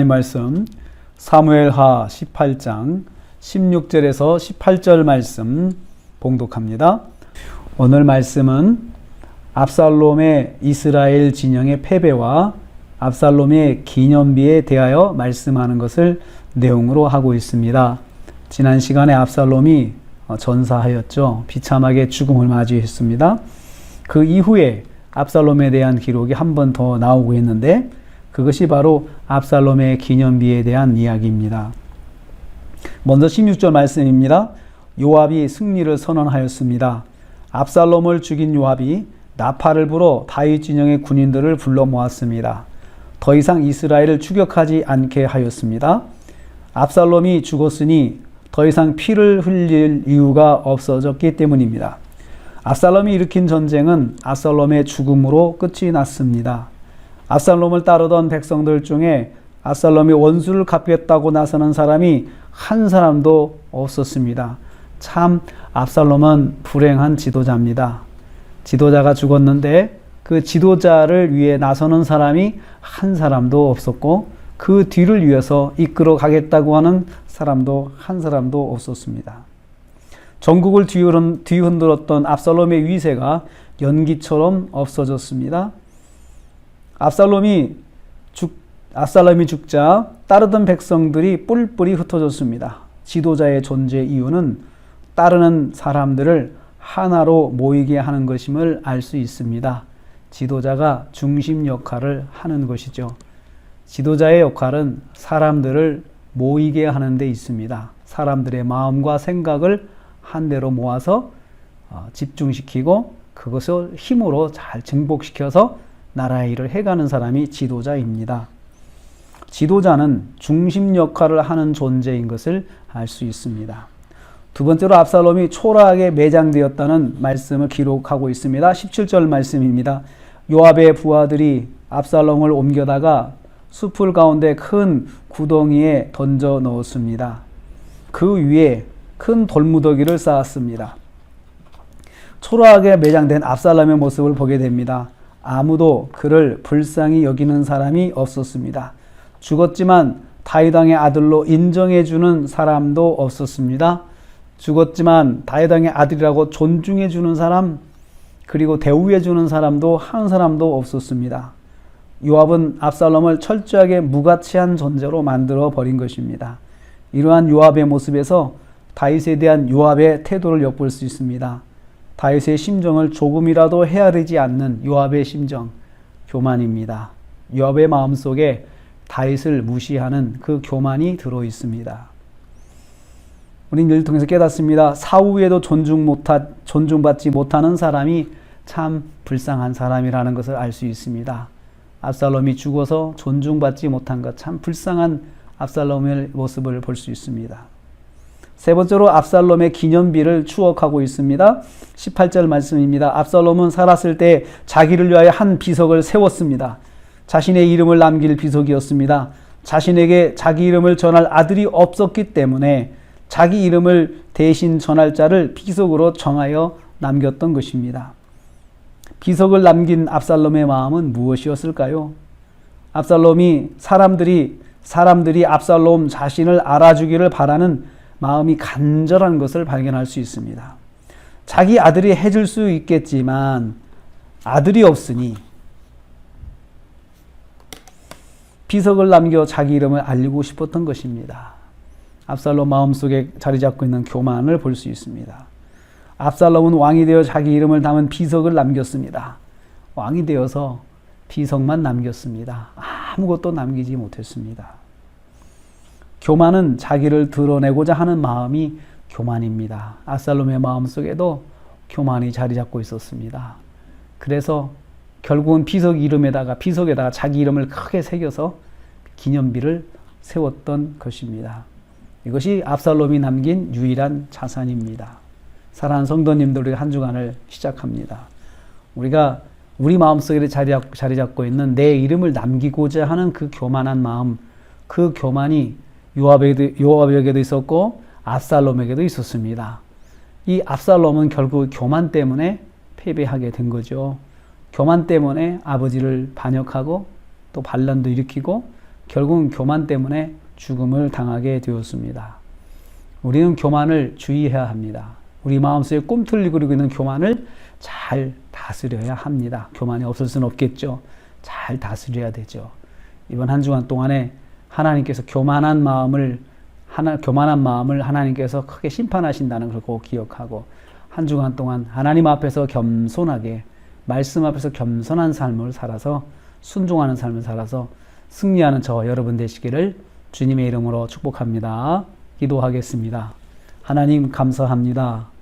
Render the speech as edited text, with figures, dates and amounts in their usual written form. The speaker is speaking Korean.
말씀 사무엘하 18장 16절에서 18절 말씀 봉독합니다. 오늘 말씀은 압살롬의 이스라엘 진영의 패배와 압살롬의 기념비에 대하여 말씀하는 것을 내용으로 하고 있습니다. 지난 시간에 압살롬이 전사하였죠. 비참하게 죽음을 맞이했습니다. 그 이후에 압살롬에 대한 기록이 한 번 더 나오고 있는데 그것이 바로 압살롬의 기념비에 대한 이야기입니다. 먼저 16절 말씀입니다. 요압이 승리를 선언하였습니다. 압살롬을 죽인 요압이 나팔을 불어 다윗 진영의 군인들을 불러 모았습니다. 더 이상 이스라엘을 추격하지 않게 하였습니다. 압살롬이 죽었으니 더 이상 피를 흘릴 이유가 없어졌기 때문입니다. 압살롬이 일으킨 전쟁은 압살롬의 죽음으로 끝이 났습니다. 압살롬을 따르던 백성들 중에 압살롬이 원수를 갚겠다고 나서는 사람이 한 사람도 없었습니다. 참 압살롬은 불행한 지도자입니다. 지도자가 죽었는데 그 지도자를 위해 나서는 사람이 한 사람도 없었고 그 뒤를 위해서 이끌어 가겠다고 하는 사람도 한 사람도 없었습니다. 전국을 뒤흔들었던 압살롬의 위세가 연기처럼 없어졌습니다. 압살롬이 죽자 따르던 백성들이 뿔뿔이 흩어졌습니다. 지도자의 존재 이유는 따르는 사람들을 하나로 모이게 하는 것임을 알 수 있습니다. 지도자가 중심 역할을 하는 것이죠. 지도자의 역할은 사람들을 모이게 하는 데 있습니다. 사람들의 마음과 생각을 한데로 모아서 집중시키고 그것을 힘으로 잘 증복시켜서 나라의 일을 해가는 사람이 지도자입니다. 지도자는 중심 역할을 하는 존재인 것을 알 수 있습니다. 두 번째로 압살롬이 초라하게 매장되었다는 말씀을 기록하고 있습니다. 17절 말씀입니다. 요압의 부하들이 압살롬을 옮겨다가 숲을 가운데 큰 구덩이에 던져 넣었습니다. 그 위에 큰 돌무더기를 쌓았습니다. 초라하게 매장된 압살롬의 모습을 보게 됩니다. 아무도 그를 불쌍히 여기는 사람이 없었습니다. 죽었지만 다윗 왕의 아들로 인정해주는 사람도 없었습니다. 죽었지만 다윗 왕의 아들이라고 존중해주는 사람, 그리고 대우해주는 사람도 한 사람도 없었습니다. 요압은 압살롬을 철저하게 무가치한 존재로 만들어 버린 것입니다. 이러한 요압의 모습에서 다윗에 대한 요압의 태도를 엿볼 수 있습니다. 다윗의 심정을 조금이라도 헤아리지 않는 요압의 심정, 교만입니다. 요압의 마음속에 다윗을 무시하는 그 교만이 들어 있습니다. 우리는 이를 통해서 깨닫습니다. 사후에도 존중받지 못하는 사람이 참 불쌍한 사람이라는 것을 알 수 있습니다. 압살롬이 죽어서 존중받지 못한 것, 참 불쌍한 압살롬의 모습을 볼 수 있습니다. 세 번째로 압살롬의 기념비를 추억하고 있습니다. 18절 말씀입니다. 압살롬은 살았을 때 자기를 위하여 한 비석을 세웠습니다. 자신의 이름을 남길 비석이었습니다. 자신에게 자기 이름을 전할 아들이 없었기 때문에 자기 이름을 대신 전할 자를 비석으로 정하여 남겼던 것입니다. 비석을 남긴 압살롬의 마음은 무엇이었을까요? 사람들이 압살롬 자신을 알아주기를 바라는 마음이 간절한 것을 발견할 수 있습니다. 자기 아들이 해줄 수 있겠지만 아들이 없으니 비석을 남겨 자기 이름을 알리고 싶었던 것입니다. 압살롬 마음속에 자리 잡고 있는 교만을 볼 수 있습니다. 압살롬은 왕이 되어 자기 이름을 담은 비석을 남겼습니다. 왕이 되어서 비석만 남겼습니다. 아무것도 남기지 못했습니다. 교만은 자기를 드러내고자 하는 마음이 교만입니다. 압살롬의 마음속에도 교만이 자리 잡고 있었습니다. 그래서 결국은 비석에다가 자기 이름을 크게 새겨서 기념비를 세웠던 것입니다. 이것이 압살롬이 남긴 유일한 자산입니다. 사랑하는 성도님들, 우리가 한 주간을 시작합니다. 우리가 우리 마음속에 자리 잡고 있는 내 이름을 남기고자 하는 그 교만한 마음, 그 교만이 요압에게도 있었고 압살롬에게도 있었습니다. 이 압살롬은 결국 교만 때문에 패배하게 된 거죠. 교만 때문에 아버지를 반역하고 또 반란도 일으키고 결국은 교만 때문에 죽음을 당하게 되었습니다. 우리는 교만을 주의해야 합니다. 우리 마음속에 꿈틀리고 있는 교만을 잘 다스려야 합니다. 교만이 없을 수는 없겠죠. 잘 다스려야 되죠. 이번 한 주간 동안에 하나님께서 교만한 마음을 하나님께서 크게 심판하신다는 걸 꼭 기억하고 한 주간 동안 하나님 앞에서 겸손하게 말씀 앞에서 겸손한 삶을 살아서 순종하는 삶을 살아서 승리하는 저와 여러분 되시기를 주님의 이름으로 축복합니다. 기도하겠습니다. 하나님 감사합니다.